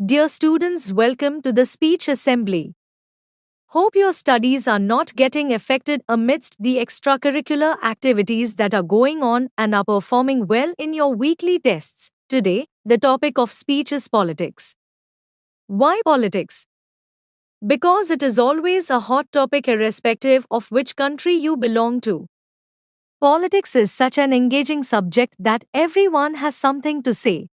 Dear students, welcome to the speech assembly. Hope your studies are not getting affected amidst the extracurricular activities that are going on and are performing well in your weekly tests. Today, the topic of speech is politics. Why politics? Because it is always a hot topic irrespective of which country you belong to. Politics is such an engaging subject that everyone has something to say.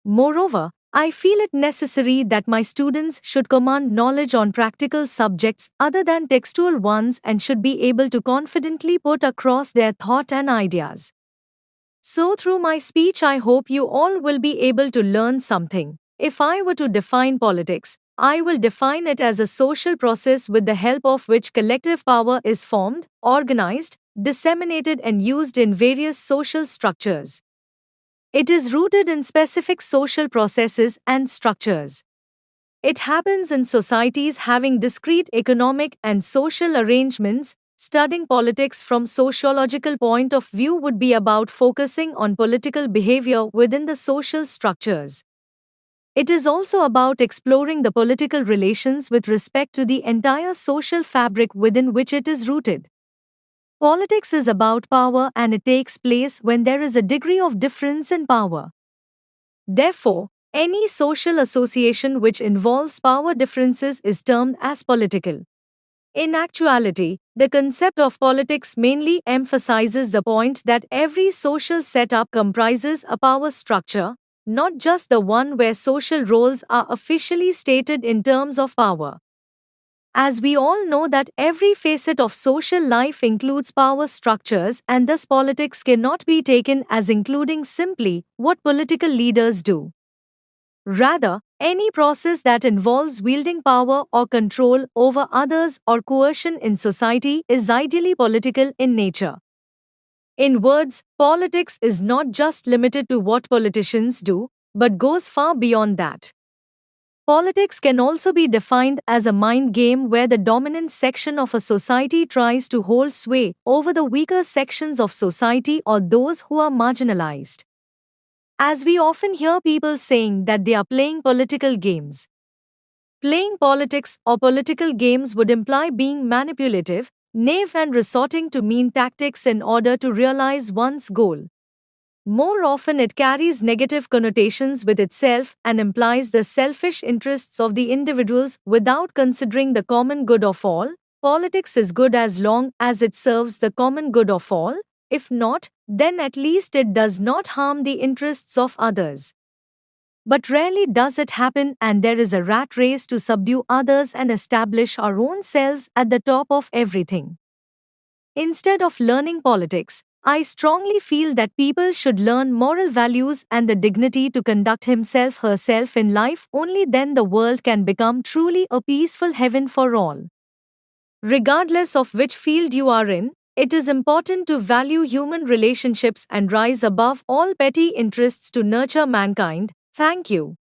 Moreover, I feel it necessary that my students should command knowledge on practical subjects other than textual ones and should be able to confidently put across their thought and ideas. So, through my speech, I hope you all will be able to learn something. If I were to define politics, I will define it as a social process with the help of which collective power is formed, organized, disseminated, and used in various social structures. It is rooted in specific social processes and structures. It happens in societies having discrete economic and social arrangements. Studying politics from sociological point of view would be about focusing on political behavior within the social structures. It is also about exploring the political relations with respect to the entire social fabric within which it is rooted. Politics is about power and it takes place when there is a degree of difference in power. Therefore, any social association which involves power differences is termed as political. In actuality, the concept of politics mainly emphasizes the point that every social setup comprises a power structure, not just the one where social roles are officially stated in terms of power. As we all know that every facet of social life includes power structures and thus politics cannot be taken as including simply what political leaders do. Rather, any process that involves wielding power or control over others or coercion in society is ideally political in nature. In words, politics is not just limited to what politicians do, but goes far beyond that. Politics can also be defined as a mind game where the dominant section of a society tries to hold sway over the weaker sections of society or those who are marginalized. As we often hear people saying that they are playing political games. Playing politics or political games would imply being manipulative, naive, and resorting to mean tactics in order to realize one's goal. More often, it carries negative connotations with itself and implies the selfish interests of the individuals without considering the common good of all. Politics is good as long as it serves the common good of all. If not, then at least it does not harm the interests of others. But rarely does it happen, and there is a rat race to subdue others and establish our own selves at the top of everything. Instead of learning politics, I strongly feel that people should learn moral values and the dignity to conduct himself/herself in life. Only then the world can become truly a peaceful heaven for all. Regardless of which field you are in, it is important to value human relationships and rise above all petty interests to nurture mankind. Thank you.